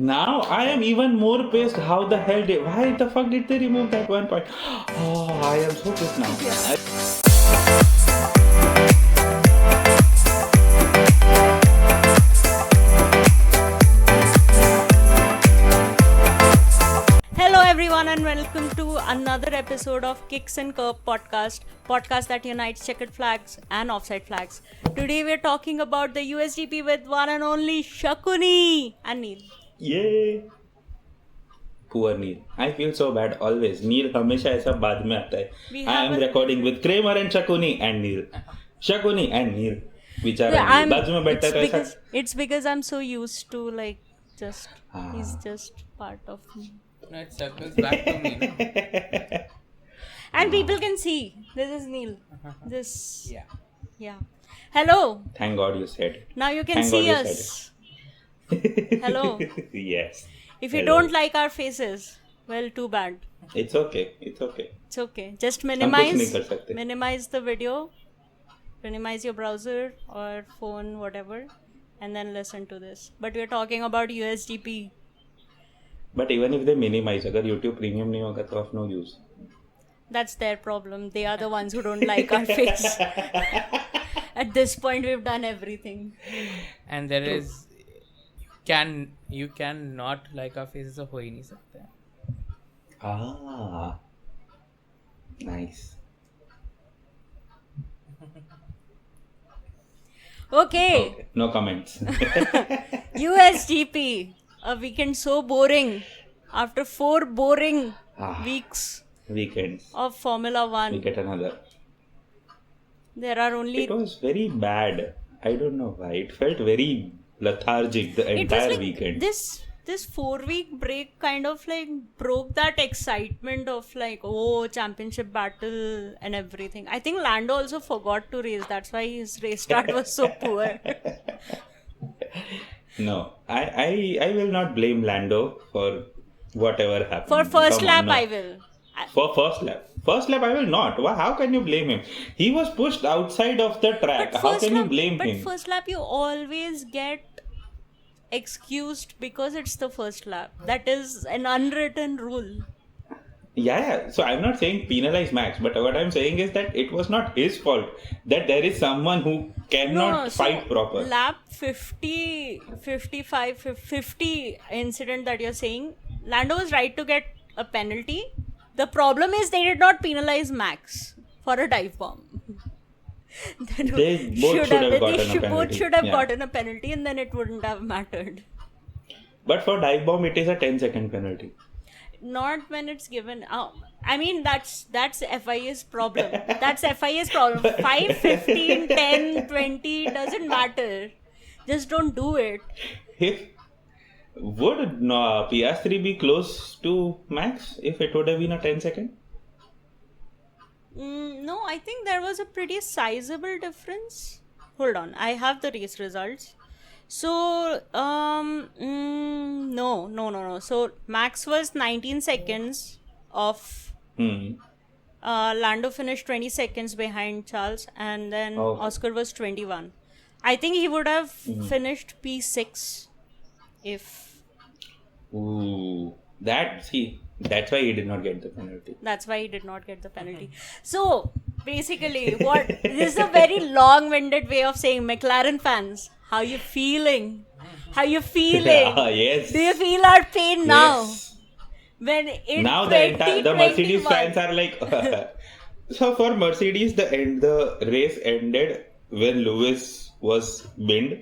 Now I am even more pissed. How the hell why the fuck did they remove that one point? Oh, I am so pissed now. Hello everyone and welcome to another episode of Kicks and Curb podcast that unites checkered flags and offside flags. Today we're talking about the USDP with one and only Shakuni and Neil. Yay! Poor Neil. I feel so bad always. Neil हमेशा ऐसा बाद में आता है. I am recording with Kramer and Shakuni and Neil. Shakuni and Neil. बेचारा Neil बाजू में बैठता है तो ऐसा. It's because I'm so used to he's just part of me. No, it circles back to me. No? And people can see. This is Neil. Yeah. Hello. Thank God you said it. Now you can see us. Hello. Yes. If you don't like our faces, well, too bad. It's okay. Just minimize the video, minimize your browser or phone, whatever, and then listen to this. But we're talking about USDP. But even if they minimize, अगर YouTube Premium नहीं होगा तो of no use. That's their problem. They are the ones who don't like our face. At this point, we've done everything. And there is you can not like our faces, हो ही नहीं सकते. Ah, nice. Okay. No comments. USDP. A weekend so boring. After 4 boring Weekends. of Formula 1. We get another. There are only... It was very bad. I don't know why. It felt very lethargic the entire weekend. This 4-week break kind of broke that excitement of championship battle and everything. I think Lando also forgot to race. That's why his race start was so poor. No, I will not blame Lando for whatever happened. For first lap, I will. For first lap, I will not. How can you blame him? He was pushed outside of the track. How can you blame him? But first lap, you always get excused because it's the first lap. That is an unwritten rule. Yeah. So I'm not saying penalize Max, but what I'm saying is that it was not his fault that there is someone who cannot fight proper. Lap 50 incident that you're saying, Lando was right to get a penalty. The problem is they did not penalize Max for a dive bomb. They both should have gotten a penalty and then it wouldn't have mattered. But for dive bomb, it is a 10-second penalty. Not when it's given. I mean, that's FIA's problem. That's FIA's problem. 5, 15, 10, 20, doesn't matter. Just don't do it. Would PS3 be close to Max if it would have been a 10-second? No, I think there was a pretty sizable difference. Hold on, I have the race results. So, no. So, Max was 19 seconds off. Lando finished 20 seconds behind Charles, and then Oscar was 21. I think he would have finished P6 if... Ooh, that's why he did not get the penalty. So, basically, this is a very long-winded way of saying, McLaren fans, how you feeling? Yes. Do you feel our pain now? Yes. When the Mercedes fans are like... So for Mercedes, the race ended when Lewis was binned.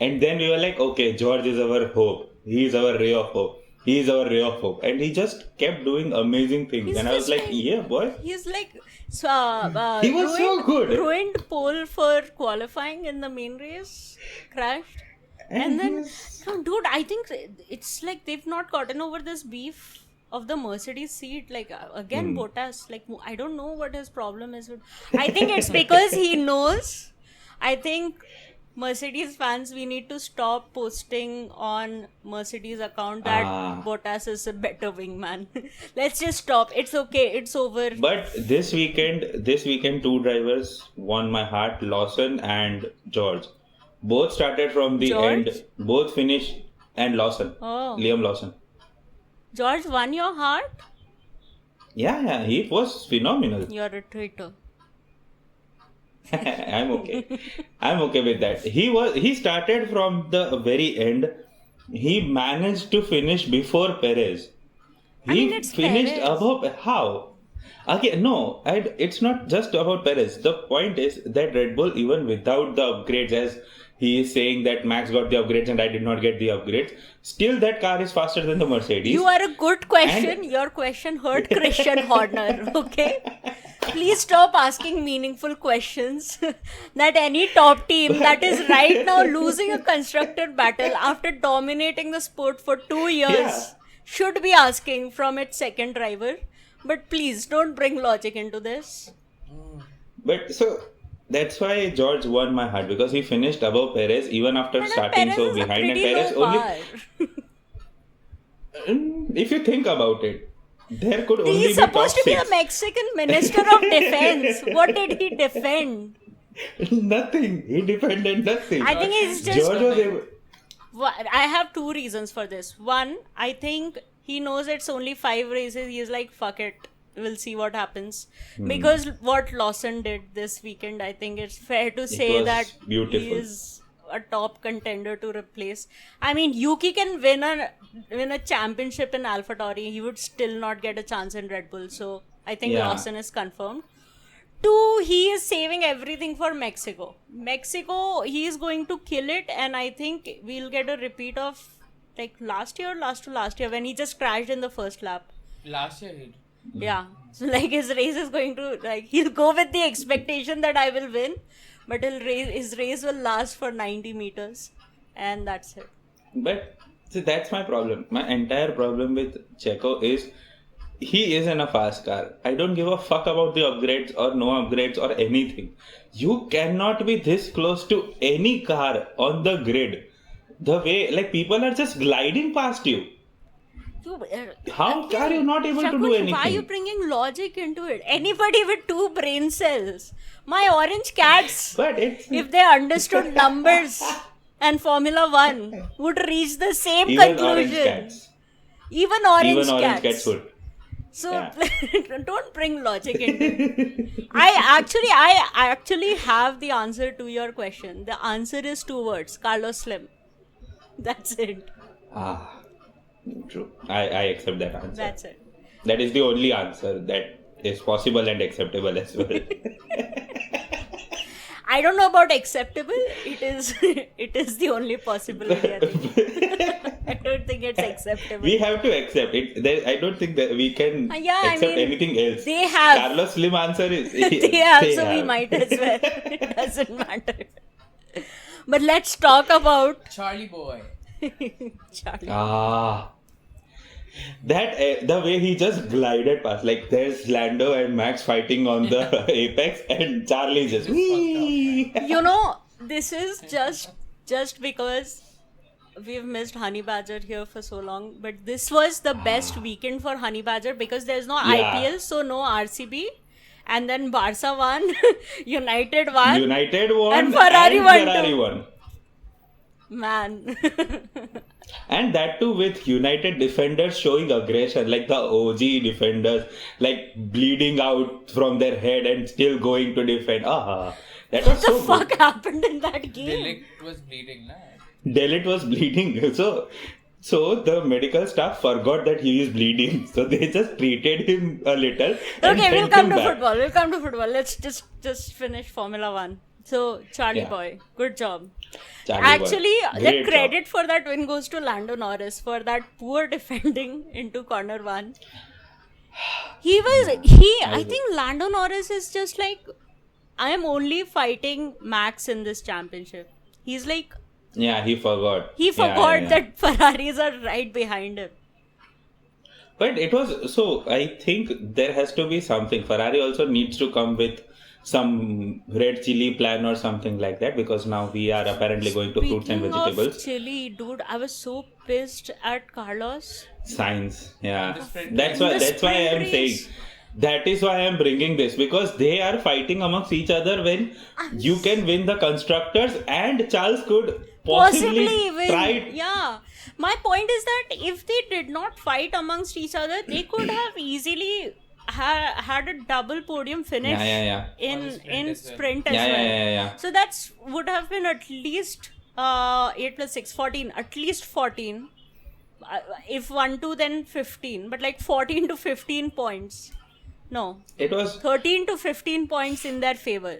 And then we were like, okay, George is our hope. He is our ray of hope. And he just kept doing amazing things. And I was like, yeah, boy. He's like... he was so good. Ruined pole for qualifying in the main race. Crashed. And then... Dude, I think it's like they've not gotten over this beef of the Mercedes seat. Bottas. I don't know what his problem is. I think it's because he knows. I think... Mercedes fans, we need to stop posting on Mercedes account that Bottas is a better wingman. Let's just stop. It's okay. It's over. But this weekend, 2 drivers won my heart, Lawson and George. Both started from the end. Both finished and Lawson. Oh. Liam Lawson. George won your heart? Yeah, he was phenomenal. You're a traitor. I'm okay. I'm okay with that. He started from the very end. He managed to finish before Perez. He I mean, it's finished Perez. above how? Okay, no, it's not just about Perez. The point is that Red Bull, even without the upgrades, as he is saying that Max got the upgrades and I did not get the upgrades, still that car is faster than the Mercedes. You are a good question. And- Your question hurt Christian Horner, okay? Please stop asking meaningful questions that any top team that is right now losing a constructor battle after dominating the sport for 2 years Yeah. should be asking from its second driver. But please don't bring logic into this. But so that's why George won my heart, because he finished above Perez even after And starting Perez so is a behind, and pretty Perez low only. bar. If you think about it, there could only He's be top supposed to be a 6. Mexican minister of defense. What did he defend? Nothing. He defended nothing. I think he's just. George was able. I have 2 reasons for this. One, I think he knows it's only 5 races. He's like, fuck it. We'll see what happens. Because what Lawson did this weekend, I think it's fair to say was that beautiful. he is a top contender to replace. I mean, Yuki can win a championship in AlphaTauri. He would still not get a chance in Red Bull. So I think Yeah. Lawson is confirmed. 2, he is saving everything for Mexico. Mexico, he is going to kill it, and I think we'll get a repeat of like last year when he just crashed in the first lap. Last year he Yeah. So like his race is going to he'll go with the expectation that I will win, but his race will last for 90 meters, and that's it. But see, that's my problem. My entire problem with Checo is he is in a fast car. I don't give a fuck about the upgrades or no upgrades or anything. You cannot be this close to any car on the grid. The way, like, people are just gliding past you. How are you not able to do Shakuni, anything? why are you bringing logic into it? Anybody with 2 brain cells, my orange cats, But it's if they understood numbers and Formula 1, would reach the same even conclusion. orange cats. Even orange Even orange cats. cats would. So Yeah. don't bring logic into it. I actually have the answer to your question. The answer is 2 words: Carlos Slim. That's it. True. I accept that answer. That's it. That is the only answer that is possible and acceptable as well. I don't know about acceptable. It is the only possibility. I think. I don't think it's acceptable. We have to accept it. I don't think that we can Yeah, I accept mean, anything else. they have. Carlos Slim answer is they have, so we have. might as well. It doesn't matter. But let's talk about Charlie boy. Charlie. That the way he just glided past, like there's Lando and Max fighting on the apex, and Charlie just. Whee! You know, this is just because we've missed Honey Badger here for so long, but this was the best weekend for Honey Badger because there's no Yeah. IPL, so no RCB, and then Barca won, United won, United won And Ferrari won Ferrari too. won. Man. And that too with United defenders showing aggression, like the OG defenders, like bleeding out from their head and still going to defend. That was What the so fuck good. happened in that game? Delict was bleeding, nah. Delit was bleeding. So the medical staff forgot that he is bleeding. So they just treated him a little. And Okay, we'll sent come him to back. football. We'll come to football. Let's just finish Formula 1. So, Charlie Yeah. boy, good job. Charlie boy. Actually, the Great job. credit for that win goes to Lando Norris for that poor defending into corner 1. I think Lando Norris is just like, I am only fighting Max in this championship. He's like, Yeah, he forgot. he forgot that Ferraris are right behind him. But it was so. I think there has to be something. Ferrari also needs to come with some red chili plan or something like that, because now we are apparently going to fruits and Speaking vegetables. of chili, dude, I was so pissed at Carlos. Science, yeah. The sprint That's race. why. The That's why I am sprint saying. race. That is why I am bringing this, because they are fighting amongst each other when you can win the constructors, and Charles could possibly even. tried. Yeah. My point is that if they did not fight amongst each other, they could have easily had a double podium finish Yeah. in For the sprint as well. sprint as Yeah, well. yeah. So that's would have been at least 8 plus 6, 14. At least 14. If 1, 2, then 15. But like 14 to 15 points. No. It was 13 to 15 points in their favor.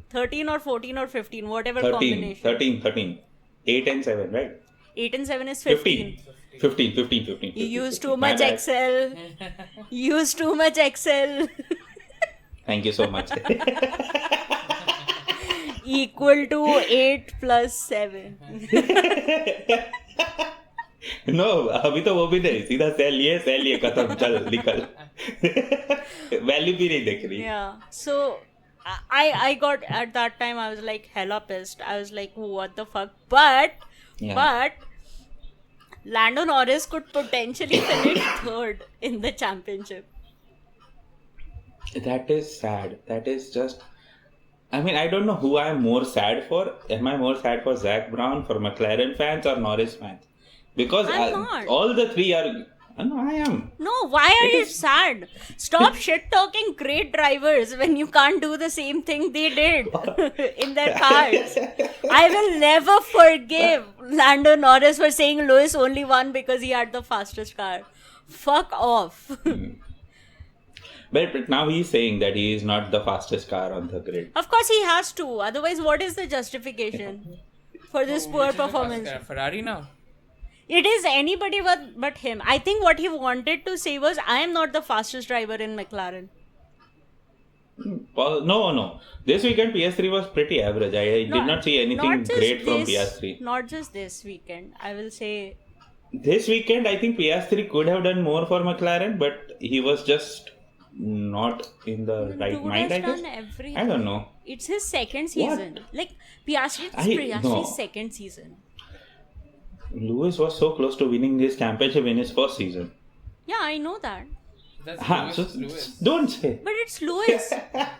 13 or 14 or 15, whatever 13, combination. 13. 8 and 7, right? 8 and 7 is 15. 15. You use too My much bad. Excel. Use too much Excel. Thank you so much. Equal to 8 plus 7. No अभी तो वो भी नहीं, सीधा cell ये खत्म, चल निकल. वैल्यू भी नहीं देख रही. Yeah. So I got at that time I was like hella pissed. I was like, what the fuck? But Lando Norris could potentially finish third in the championship. That is sad. That is just. I mean, I don't know who I am more sad for. Am I more sad for Zach Brown, for McLaren fans, or Norris fans? Because I'm not. all the three are. No, I am. No, why are It you is- sad? Stop shit talking great drivers when you can't do the same thing they did in their cars. I will never forgive Lando Norris for saying Lewis only won because he had the fastest car. Fuck off. But now he's saying that he is not the fastest car on the grid. Of course he has to. Otherwise, what is the justification for this poor Which is the performance? fastest car? Ferrari now. It is anybody but him. I think what he wanted to say was, I am not the fastest driver in McLaren. Well, no. This weekend PS3 was pretty average. I did not see anything not just great from this- PS3. Not just this weekend. I will say This weekend, I think PS3 could have done more for McLaren, but he was just not in the right dude mind, has I guess. done everything. I don't know. It's his second What? season. Like Piastri's no. second season. Lewis was so close to winning his championship in his first season. Yeah, I know that. That's So Lewis. don't say. But it's Lewis.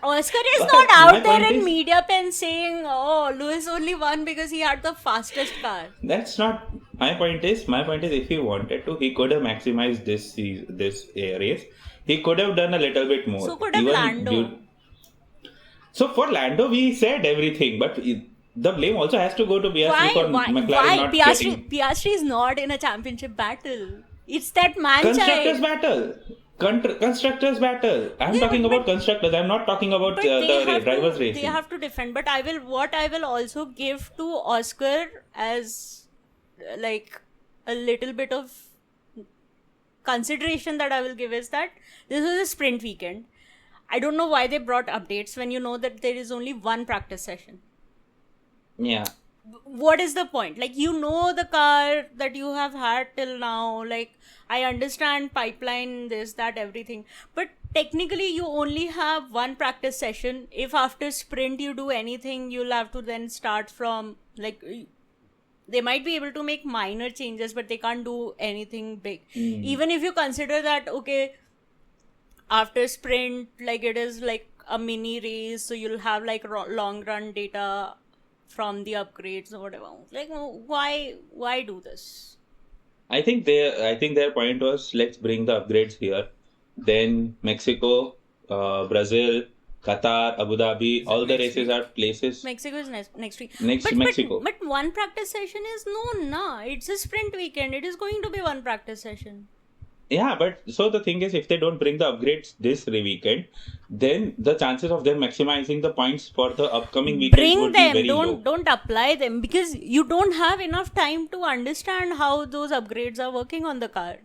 Oscar is But not my out there point in is- media pen saying, oh, Lewis only won because he had the fastest car. That's not my point. My point is, if he wanted to, he could have maximized this race. He could have done a little bit more. So could have Lando. So for Lando, we said everything, but the blame also has to go to Piastri for McLaren not getting Piastri is not in a championship battle. It's that man constructors child. battle. Constructors battle. I'm Yeah, talking but- about constructors. I'm not talking about But the drivers they racing. have to defend. But I will also give to Oscar as like a little bit of consideration that I will give is that this was a sprint weekend. I don't know why they brought updates when you know that there is only one practice session. Yeah. What is the point? Like, you know the car that you have had till now. Like, I understand pipeline, this, that, everything. But technically, you only have one practice session. If after sprint you do anything, you'll have to then start from, like, they might be able to make minor changes, but they can't do anything big. Even if you consider that, okay, after sprint, like, it is like a mini race, so you'll have like long run data from the upgrades or whatever. Like, why do this? I think their point was, let's bring the upgrades here. Then Mexico, Brazil, Qatar, Abu Dhabi, all the races are places. Mexico is next week. Mexico. But one practice session is it's a sprint weekend. It is going to be one practice session. Yeah, but so the thing is, if they don't bring the upgrades this weekend, then the chances of them maximizing the points for the upcoming weekend Bring would them. be very low. Don't apply them because you don't have enough time to understand how those upgrades are working on the car.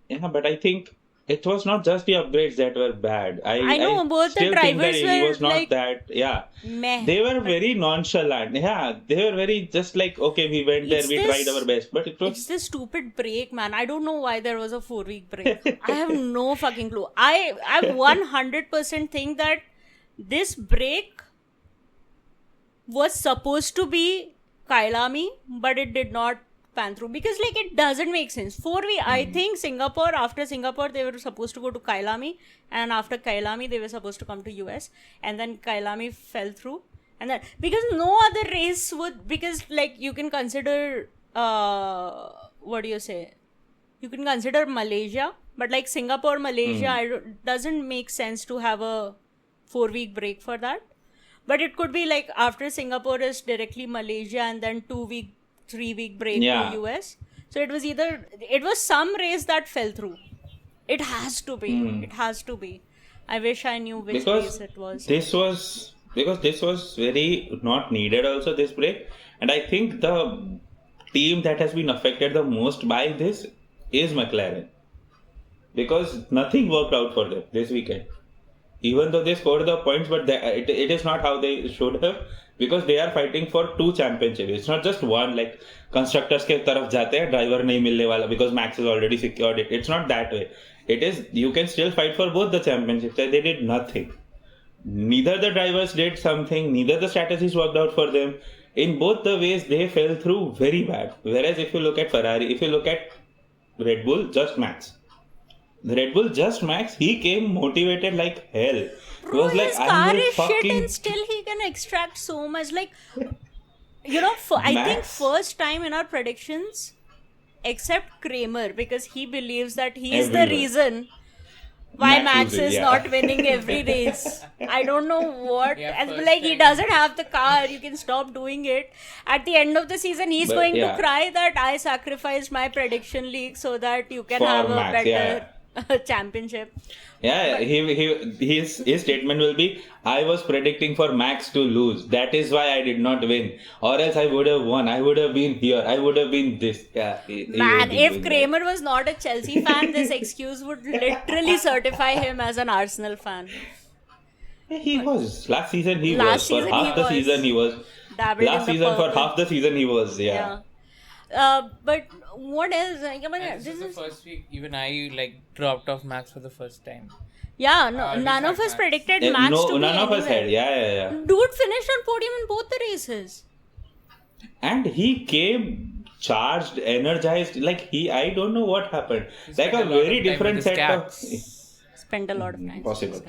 Yeah, but I think it was not just the upgrades that were bad. I know, both the still think that drivers he were was not like, that. Yeah, meh. they were very nonchalant. Yeah, they were very just like, okay, we went there, It's we this- tried our best, but it was It's this stupid break, man. I don't know why there was a 4-week break. I have no fucking clue. I 100% think that this break was supposed to be Kailami, but it did not pan through because like it doesn't make sense. 4 weeks. I think after Singapore they were supposed to go to Kailami, and after Kailami they were supposed to come to US, and then Kailami fell through, And that because no other race would, because like you can consider what do you say? You can consider Malaysia, but like Singapore, Malaysia, doesn't make sense to have a 4-week break for that. But it could be like after Singapore is directly Malaysia and then 2-week, 3-week break to US. So it was some race that fell through. It has to be. It has to be. I wish I knew which race it was. This was very not needed also, this break. And I think the team that has been affected the most by this is McLaren. Because nothing worked out for them this weekend. Even though they scored the points, but it is not how they should have, because they are fighting for 2 championships. It's not just one, like constructors के तरफ जाते हैं, driver नहीं मिलने वाला because Max has already secured it. It's not that way. It is, you can still fight for both the championships. They did nothing. Neither the drivers did something, neither the strategies worked out for them. In both the ways, they fell through very bad. Whereas if you look at Ferrari, if you look at Red Bull, just Max. The Red Bull just Max, he came motivated like hell. He was like, his car is fucking... shit and still he can extract so much. Like, I think first time in our predictions, except Kramer, because he believes that he is the reason why Max is not winning every race. I don't know what. He doesn't have the car. You can stop doing it. At the end of the season, he's going to cry that I sacrificed my prediction league so that you can have a better championship. Yeah, his statement will be, I was predicting for Max to lose. That is why I did not win. Or else I would have won. I would have been here. I would have been this. Yeah, if Kramer was not a Chelsea fan, this excuse would literally certify him as an Arsenal fan. He was. Last season he was. For half the season he was. Last season for half the season he was. Yeah. But what else? This is the first week. Even I dropped off Max for the first time. Yeah, none of us predicted Max to be none of us had. Yeah. Dude finished on podium in both the races. And he came charged, energized. I don't know what happened. Like a very different set of. Spent a lot of time. Possible.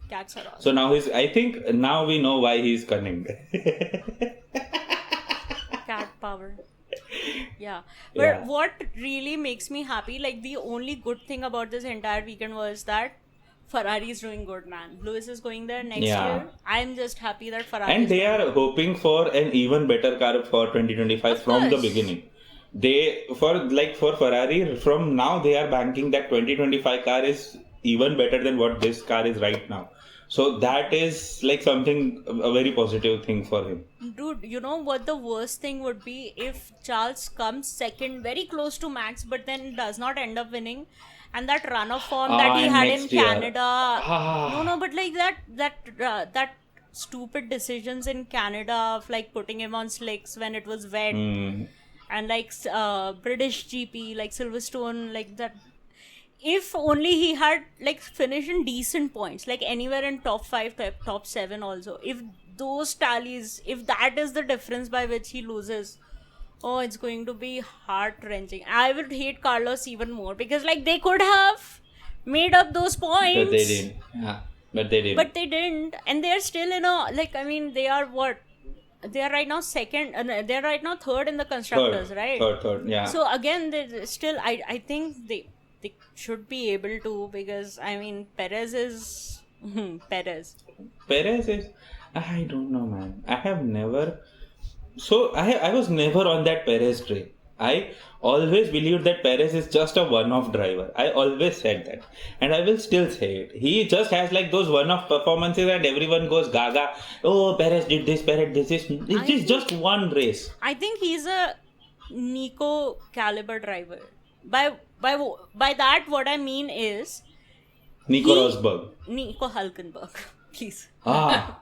Cats are awesome. So now I think now we know why he's cunning. Cat power. Yeah. But what really makes me happy, the only good thing about this entire weekend was that Ferrari is doing good, man. Lewis is going there next year. I'm just happy that Ferrari. And they are hoping for an even better car for 2025 from the beginning. For Ferrari, from now they are banking that 2025 car is even better than what this car is right now. So that is a very positive thing for him. Dude, you know what the worst thing would be if Charles comes second, very close to Max, but then does not end up winning. And that run of form that he had in Canada. No, but that stupid decisions in Canada of putting him on slicks when it was wet. And British GP, Silverstone, that. If only he had finished in decent points, anywhere in top 5, top 7 also. If those tallies, if that is the difference by which he loses, it's going to be heart-wrenching. I would hate Carlos even more because they could have made up those points. But they didn't. Yeah. But they didn't. And they're still in a, they are what? They are right now they are right now third in the constructors, right? Third, yeah. So again, they still, I think they should be able to, because Perez is Perez. Perez is, I don't know, man. I was never on that Perez train. I always believed that Perez is just a one-off driver. I always said that, and I will still say it. He just has those one-off performances and everyone goes gaga. Oh, Perez did this, Perez did this. It's just one race. I think he's a Nico caliber driver. By that, what I mean is Nico Rosberg. Nico Hulkenberg, please. I'm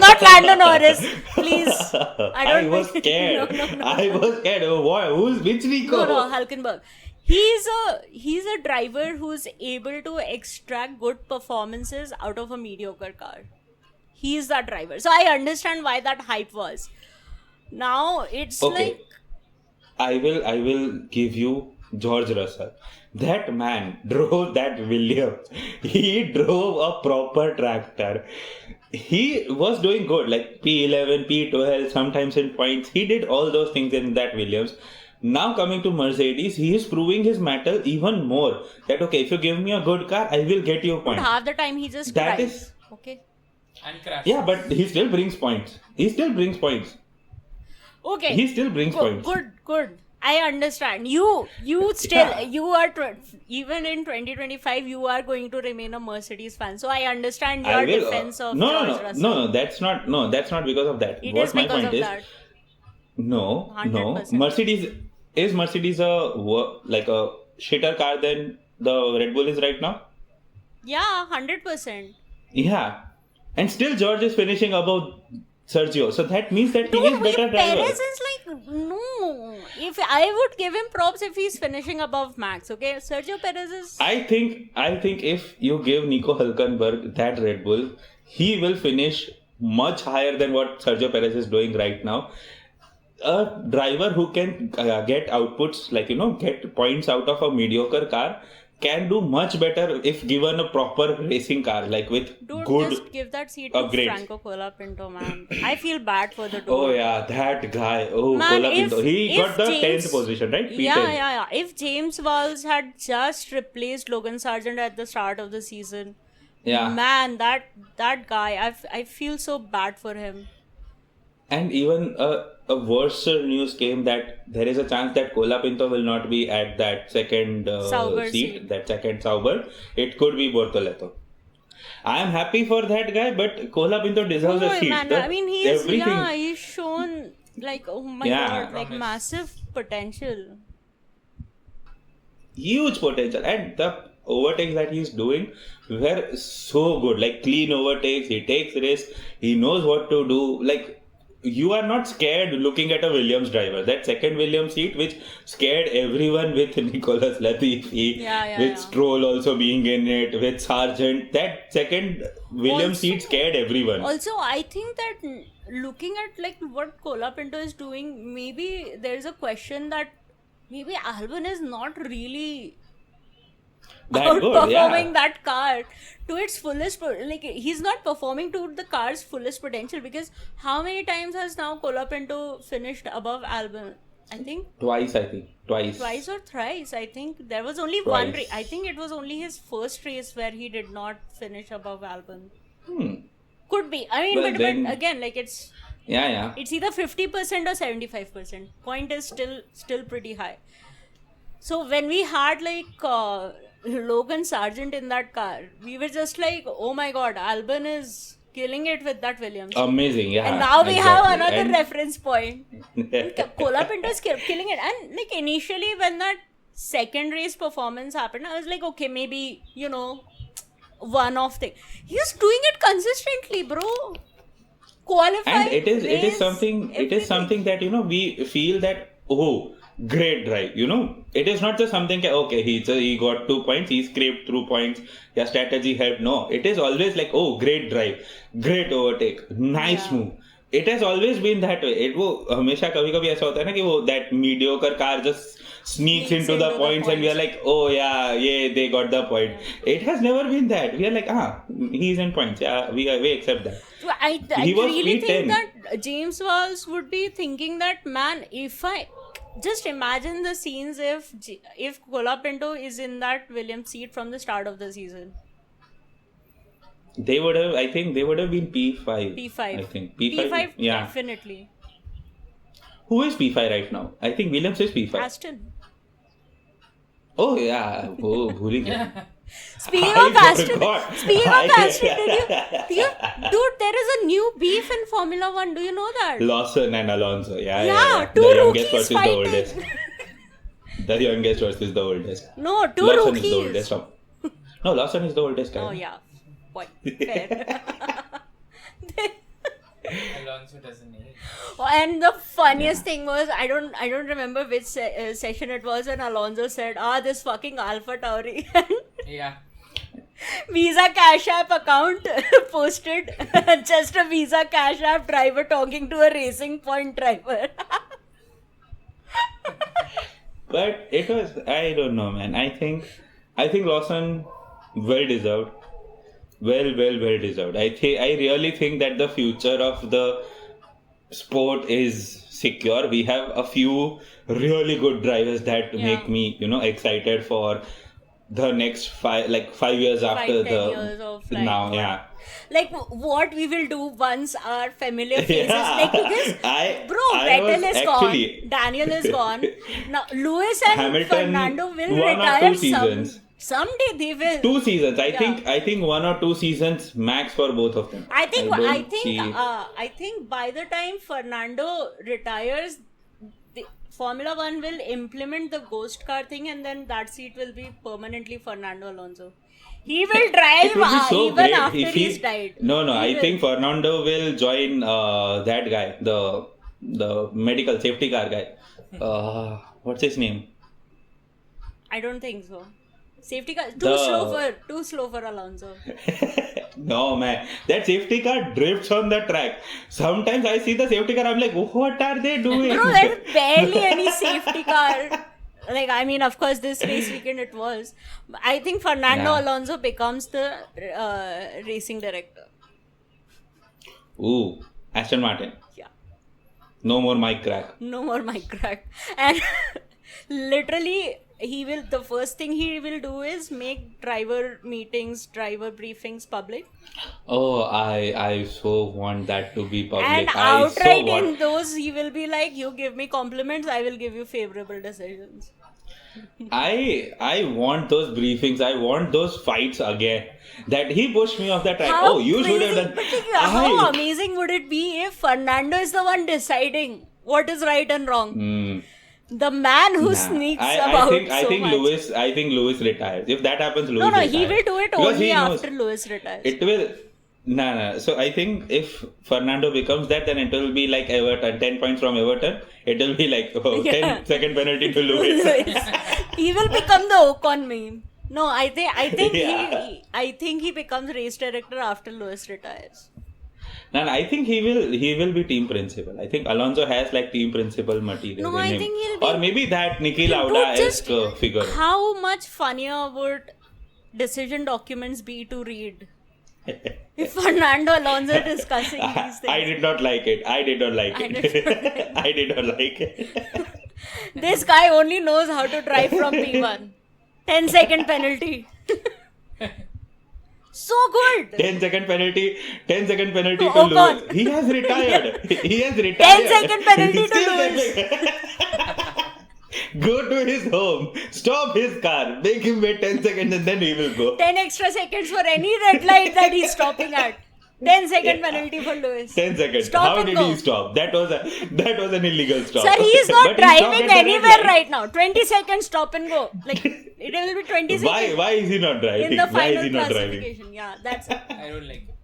not Lando Norris, please. I was scared. No. I was scared. Which Nico? No, Hulkenberg. He's a driver who's able to extract good performances out of a mediocre car. He's that driver. So I understand why that hype was. Now it's I will give you George Russell. That man drove that Williams. He drove a proper tractor. he was doing good, like P11, P12, sometimes in points. He did all those things in that Williams. Now coming to Mercedes, he is proving his mettle even more. That okay, if you give me a good car, I will get you But points. half the time he just That drives. is- Okay. And crash. Yeah, but he still brings points. He still brings points. Okay. He still brings points. Good. I understand. You still Yeah. you are even in 2025 you are going to remain a Mercedes fan. So I understand your I will. defense of No, George no, no, Russell. no. That's not because of that. It What is my because point of is, that. no. 100%. Mercedes like a shitter car than the Red Bull is right now? Yeah, 100%. Yeah, and still George is finishing above Sergio, so that means that he Dude, is better if driver. Perez is like, no. If I would give him props if he's finishing above Max, okay? Sergio Perez is. I think if you give Nico Hülkenberg that Red Bull, he will finish much higher than what Sergio Perez is doing right now. A driver who can get outputs, like get points out of a mediocre car, can do much better if given a proper racing car, like with Dude, good. just give that seat to upgrades. Franco Colapinto, man. I feel bad for the dude. Oh yeah, that guy. Oh, Man, Colapinto. He if got the James- 10th position, right? P10. Yeah. If James Walls had just replaced Logan Sargent at the start of the season, Yeah. man, that guy, I feel so bad for him. And even a worse news came that there is a chance that Colapinto will not be at that second Sauber seat, seat. that second Sauber. It could be Bortoleto. I am happy for that guy, but Colapinto deserves a Oh, seat. man, I mean, he's shown like, oh my Yeah. god, like Promise. massive potential. Huge potential, and the overtakes that he's doing were so good, like clean overtakes. He takes risks, he knows what to do. Like, you are not scared looking at a Williams driver. That second Williams seat, which scared everyone with Nicolas Latifi, Yeah, with yeah. Stroll also being in it, with Sargent. That second Williams Also- seat scared everyone. Also, I think that looking at like what Colapinto is doing, maybe there's a question that maybe Albon is not really That good, outperforming yeah. that car to its fullest. Like he's not performing to the car's fullest potential, because how many times has now Colapinto finished above Albon? I think Twice, I think. twice or thrice. I think there was only one Twice. race. I think it was only his first race where he did not finish above Albon. Could be. I mean, Well, but then- again, like it's Yeah. either 50% or 75%. Point is still pretty high. So when we had like Logan Sargent in that car, we were just like, oh my god, Albon is killing it with that Williams. Amazing, yeah. And now we have exactly. another And- reference point. Colapinto is killing it. And like initially when that second race performance happened, I was like, okay, maybe, one-off thing. He's doing it consistently, bro. Qualifying, And it is race, something that we feel that, oh, great drive, it is not just something that, okay, he got 2 points, he scraped through points, your strategy helped. No, it is always like, oh, great drive, great overtake, nice Yeah. move. It has always been that way. It वो हमेशा कभी-कभी ऐसा होता है ना कि वो that mediocre car just sneaks into the points and we are like, oh yeah, they got the point. It has never been that. We are like, he's in points. Yeah, we accept that. So I He was really think P10. that James Walls would be thinking that, man, if I just imagine the scenes if Colapinto is in that Williams seat from the start of the season. They would have been P5. P5. I think P5. P5 Yeah. definitely. Who is P5 right now? I think Williams is P5. Aston. Oh yeah. Oh, भूल ही गया. Speaking I of Aston, forgot. speaking of I- Aston, dude, there is a new beef in Formula One. Do you know that? Lawson and Alonso. Yeah. Yeah, The two youngest rookies versus the fighting. oldest. The youngest versus the oldest. No, two Lawson is the rookies. oldest. No, Lawson is the oldest. Oh yeah, point. Fair. Alonso doesn't age. And the funniest thing was, I don't remember which session it was, and Alonso said, this fucking Alpha Tauri. Yeah. Visa Cash App account posted just a Visa Cash App driver talking to a Racing Point driver. But it was, I don't know, man. I think Lawson well deserved, well deserved. I really think that the future of the sport is secure. We have a few really good drivers that Yeah. make me, excited for the next 5 years after 5-10 years of like now. what, Yeah. like what we will do once our familiar faces like because I Vettel was is actually gone, Daniel is gone, now Lewis and Hamilton, Fernando will 1 or 2 retire seasons. someday they will. 2 seasons. I Yeah. think 1 or 2 seasons max for both of them. I think don't see- I think by the time Fernando retires, the Formula One will implement the ghost car thing, and then that seat will be permanently Fernando Alonso. He will drive It will be so even great after if he's died. No, He I will. think Fernando will join that guy, the medical safety car guy. What's his name? I don't think so. Safety car The- too slow for Alonso. No, man. That safety car drifts on the track. Sometimes I see the safety car, I'm like, what are they doing? Bro, there's barely any safety car. Like, I mean, of course, this race weekend it was. I think Fernando Yeah. Alonso becomes the racing director. Ooh, Aston Martin. Yeah. No more mic crack. No more mic crack. And literally, the first thing he will do is make driver meetings, driver briefings public. Oh, I so want that to be public. And I so outright want. in those, he will be like, you give me compliments, I will give you favorable decisions. I want those briefings. I want those fights again. That he pushed me off the track. How Oh, you should have crazy- done. But like, how I- amazing would it be if Fernando is the one deciding what is right and wrong? Hmm. The man who Nah. sneaks I about think so much. I think Lewis retires. If that happens, Lewis No, he retires. will do it Because only he knows after Lewis retires. it will. Nah. So I think if Fernando becomes that, then it will be like Everton. 10 points from Everton. It will be like Yeah. 10-second penalty to Lewis. He will become the Ocon meme. No, I think Yeah. I think he becomes race director after Lewis retires. No, I think he will be team principal. I think Alonso has like team principal material No, in I him. think he'll be- Or maybe that Niki Dude, Lauda-esque just figure. how much funnier would decision documents be to read if Fernando Alonso is discussing these things? I did not like it. I did not like I it. did not like I did not like it. This guy only knows how to drive from P1. 10-second penalty. So good. 10-second penalty. 10-second penalty to Ocon. Lewis. He has retired. He has retired. 10-second penalty to Still Lewis. Go to his home. Stop his car. Make him wait 10 seconds and then he will go. 10 extra seconds for any red light that he's stopping at. 10-second Yeah. penalty for Lewis. 10 seconds. Stop How and did go. he stop? That was an illegal stop. Sir, he is not But he stopped driving at the red anywhere light. right now. 20 seconds, stop and go. Like, it will be 20 seconds. Why is he not driving? In the Why is final he not driving? classification. Yeah, that's. I don't like it.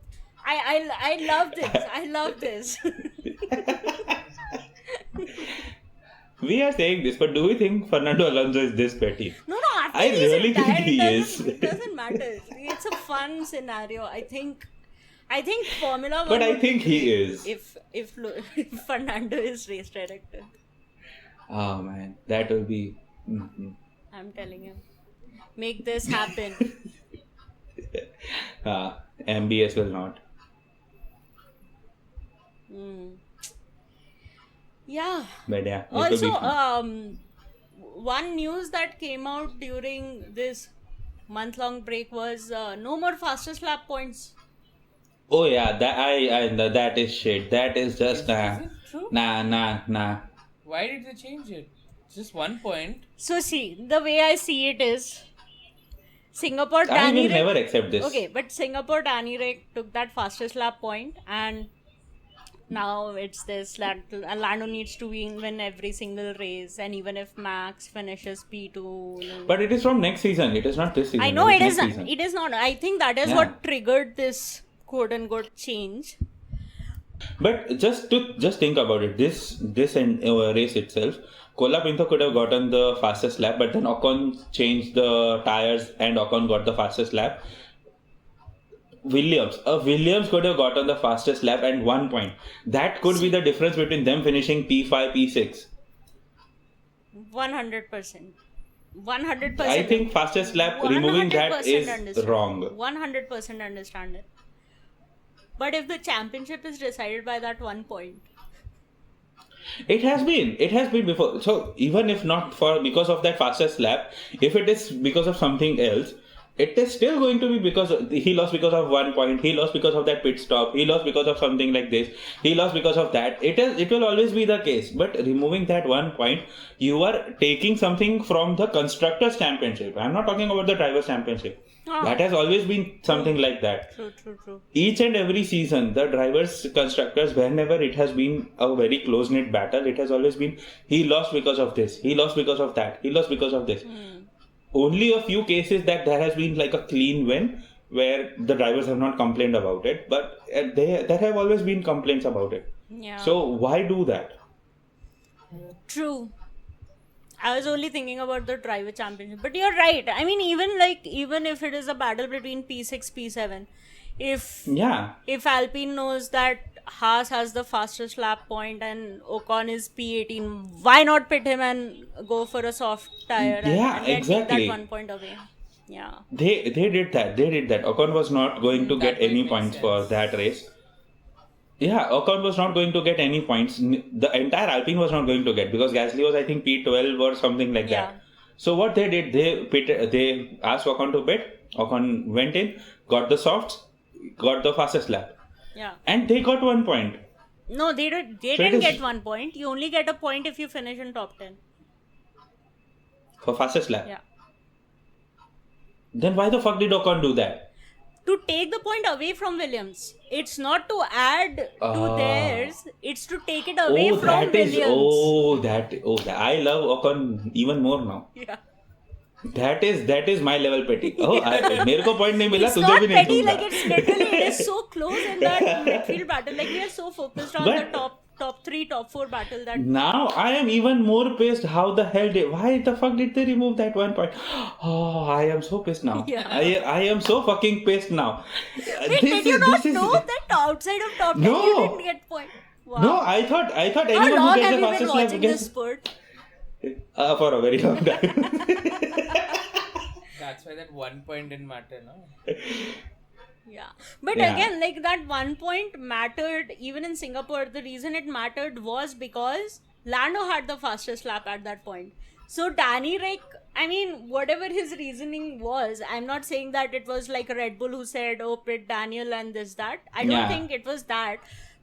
I love this. I love this. We are saying this, but do we think Fernando Alonso is this petty? No, after I he's really think retired, he it is. doesn't matter. It's a fun scenario. I think Formula One. But I would think be he great is. If Fernando is race director. Oh man, that will be. Mhm. I'm telling you, make this happen. MBS will not. Mm. Yeah. But yeah, it will be Also, fun. one news that came out during this month-long break was no more fastest lap points. Oh yeah, that is shit. That is just Is it true? nah. Why did they change it? Just 1 point. So see, the way I see it is, Singapore I Danny will never accept this. Okay, but Singapore Danny Rick took that fastest lap point, and now it's this Lando needs to win every single race, and even if Max finishes P2. But it is from next season. It is not this season. I know it is. next season. It is not. I think that is Yeah. what triggered this quote unquote change. But just think about it. This race itself, Cola Pinto could have gotten the fastest lap, but then Ocon changed the tires and Ocon got the fastest lap. Williams could have gotten the fastest lap and 1 point. That could be the difference between them finishing P5, P6. 100%. 100%. I think fastest lap, removing that is wrong. 100% understand it. But if the championship is decided by that 1 point, It has been before. So even if not because of that fastest lap, if it is because of something else, it is still going to be because he lost because of 1 point. He lost because of that pit stop. He lost because of something like this. He lost because of that. It will always be the case. But removing that 1 point, you are taking something from the constructors championship. I'm not talking about the drivers championship. That has always been something like that. True. Each and every season, the drivers, constructors, whenever it has been a very close-knit battle, it has always been he lost because of this, he lost because of that, he lost because of this. Only a few cases that there has been like a clean win where the drivers have not complained about it, but there have always been complaints about it. Yeah. So why do that? True. I was only thinking about the driver championship, but you're right. I mean, even if it is a battle between P6, P7, if Alpine knows that Haas has the fastest lap point and Ocon is P18, why not pit him and go for a soft tire and exactly. take that 1 point away? Yeah. They did that. Ocon was not going to get any points for that race. Yeah, Ocon was not going to get any points. The entire Alpine was not going to get because Gasly was, I think, P12 or something like that. So what they did, they asked Ocon to pit. Ocon went in, got the softs, got the fastest lap. Yeah. And they got 1 point. No, they didn't get 1 point. You only get a point if you finish in top 10. For fastest lap? Yeah. Then why the fuck did Ocon do that? To take the point away from Williams. It's not to add to theirs. It's to take it away from Williams. I love Ocon even more now. Yeah. That is my level petty. मेरे को point नहीं मिला, It's तुझे not भी नहीं petty, दूंगा. like it's literally, it is so close in that midfield battle. Like we are so focused on the top 3, top 4 battle that Now I am even more pissed. Why the fuck did they remove that 1 point? Oh, I am so pissed now. Yeah. I am so fucking pissed now. Wait, did you not know that outside of top 10 No. you didn't get point? Wow. No, I thought How anyone long who have gets the you been fastest lap watching this gets sport? for a very long time. That's why that 1 point didn't matter, no? Yeah. But Yeah. again, like that 1 point mattered even in Singapore. The reason it mattered was because Lando had the fastest lap at that point. So Danny Rick, I mean, whatever his reasoning was, I'm not saying that it was like Red Bull who said, oh, pit Daniel and this, that. I don't think it was that.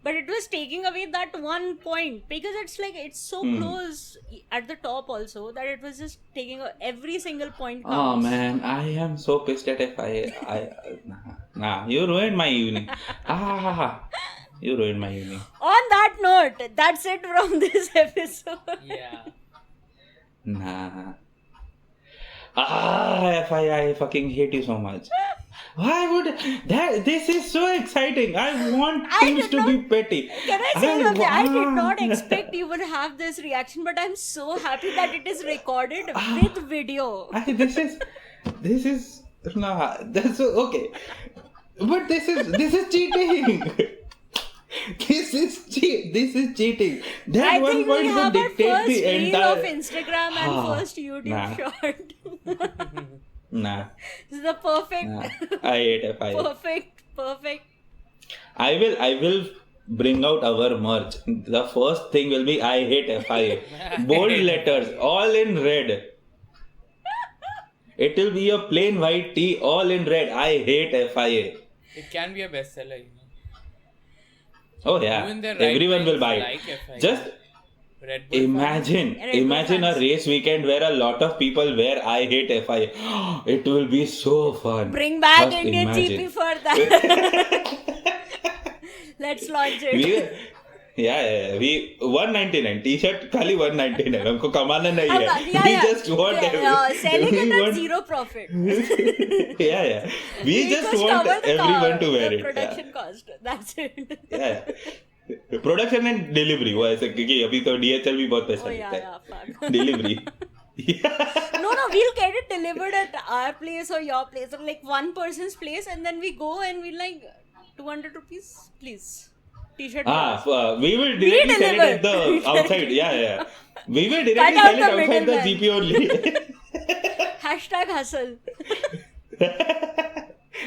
But it was taking away that 1 point because it's like it's so close at the top also that it was just taking every single point counts. Oh man, I am so pissed at FIA. Nah, you ruined my evening. You ruined my evening. On that note, that's it from this episode. Yeah. Nah. FIA, I fucking hate you so much. Why would that? This is so exciting. I want things to be petty. Can I say something? I did not expect you would have this reaction, but I'm so happy that it is recorded with video. This is nah. That's okay. But this is cheating. This is cheating. That I 1 think point we would have our dictate first the reel entire. of Instagram and first YouTube short. Nah. This is the perfect. Nah. I hate FIA. Perfect. I will bring out our merch. The first thing will be I hate FIA. Bold letters, all in red. It will be a plain white tee, all in red. I hate FIA. It can be a bestseller, Oh yeah, Even the right everyone will minds buy like it. FIA. Just Red Bull imagine a fans. race weekend where a lot of people wear I hate FIA. It will be so fun. Bring back Just Indian imagine. GP for that. Let's launch it. We 199 t-shirt खाली 199 हमको कमाना नहीं है. We just want selling we it at want- zero profit. We just want cover the everyone to wear the it. production cost. That's it. Yeah. Production and delivery वो ऐसे क्योंकि अभी तो DHL भी बहुत पैसा Oh लेता yeah, है fuck. Delivery. No, we'll get it delivered at our place or your place or like one person's place, and then we go and we like 200 rupees, please. T-shirt. We will directly sell it at deliver. the outside. Yeah. We will Cut directly out sell it the outside the middleman. GP only. Hashtag hustle.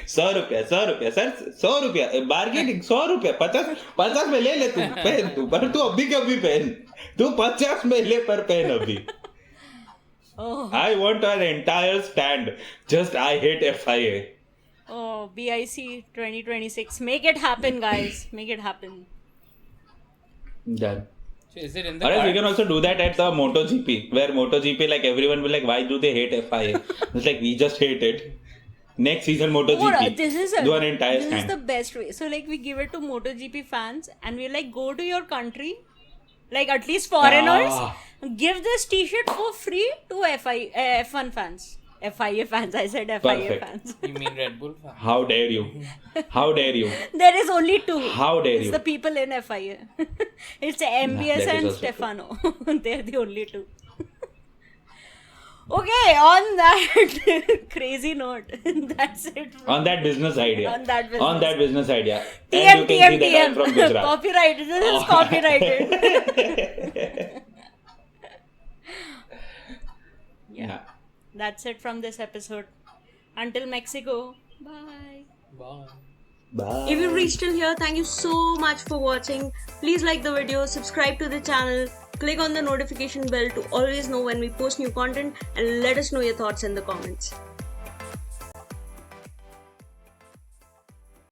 100 रुपया sir 100 रुपया bargaining 100 रुपया 50 में ले तू पहन तू पर तू अभी के अभी पहन तू 50 में ले पर पहन अभी. Oh. I want an entire stand. Just I hate FIA. Oh, BIC 2026. Make it happen, guys. Make it happen. Done. So is it in the Or else we card? can also do that at the MotoGP, where MotoGP, like everyone will like, why do they hate FIA? It's like we just hate it. Next season MotoGP, do an entire this is stand. the best way. So like we give it to MotoGP fans and we like go to your country, like at least foreigners, give this t-shirt for free to F1 fans. FIA fans, I said FIA Perfect. fans. You mean Red Bull fan? How dare you? How dare you? There is only two. How dare It's you? the people in FIA. It's MBS that is and also Stefano. They're the only two. Okay, on that crazy note, that's it. On that business idea. On that business idea. TM, And you can TM, see that I'm TM. from Gujarat. Copyrighted. This is copyrighted. Yeah. That's it from this episode. Until Mexico. Bye. Bye. Bye. If you reached till here, thank you so much for watching. Please like the video, subscribe to the channel, click on the notification bell to always know when we post new content, and let us know your thoughts in the comments.